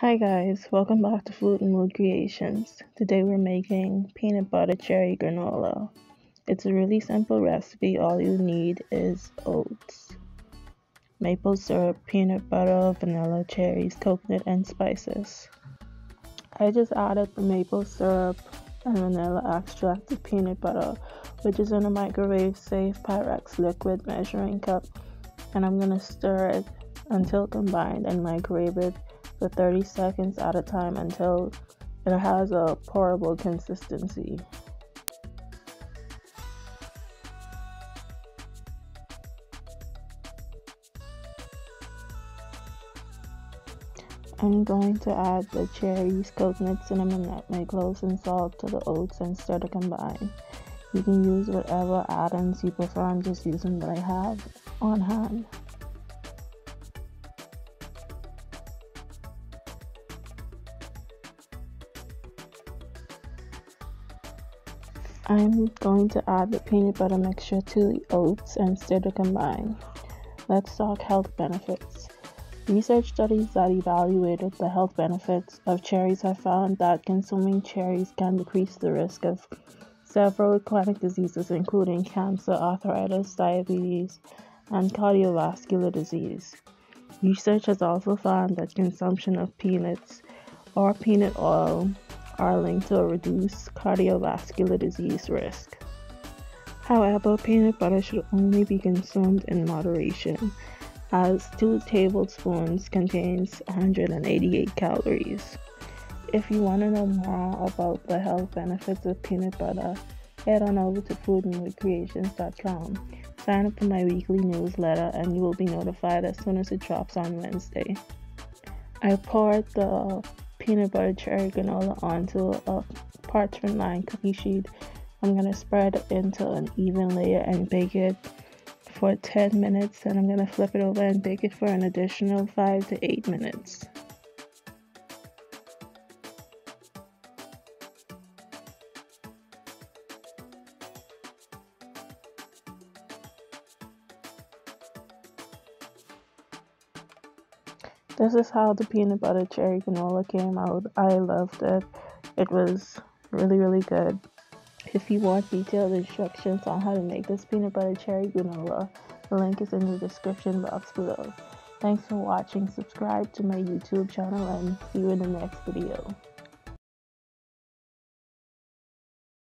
Hi guys, welcome back to Food and Mood Creations. Today we're making peanut butter cherry granola. It's a really simple recipe. All you need is oats, maple syrup, peanut butter, vanilla, cherries, coconut, and spices. I just added the maple syrup and vanilla extract to peanut butter, which is in a microwave safe Pyrex liquid measuring cup, and I'm gonna stir it until combined and microwave it for 30 seconds at a time until it has a pourable consistency. I'm going to add the cherries, coconut, cinnamon, nutmeg, cloves, and salt to the oats and stir to combine. You can use whatever add-ins you prefer. I'm just using what I have on hand. I'm going to add the peanut butter mixture to the oats and stir to combine. Let's talk health benefits. Research studies that evaluated the health benefits of cherries have found that consuming cherries can decrease the risk of several chronic diseases, including cancer, arthritis, diabetes, and cardiovascular disease. Research has also found that consumption of peanuts or peanut oil are linked to a reduced cardiovascular disease risk. However, peanut butter should only be consumed in moderation, as 2 tablespoons contains 188 calories. If you want to know more about the health benefits of peanut butter, head on over to foodandwoodcreations.com. Sign up for my weekly newsletter and you will be notified as soon as it drops on Wednesday. I poured the peanut butter cherry granola onto a parchment lined cookie sheet. I'm going to spread it into an even layer and bake it for 10 minutes, and I'm going to flip it over and bake it for an additional 5 to 8 minutes. This is how the peanut butter cherry granola came out. I loved it. It was really good. If you want detailed instructions on how to make this peanut butter cherry granola, the link is in the description box below. Thanks for watching. Subscribe to my YouTube channel and see you in the next video.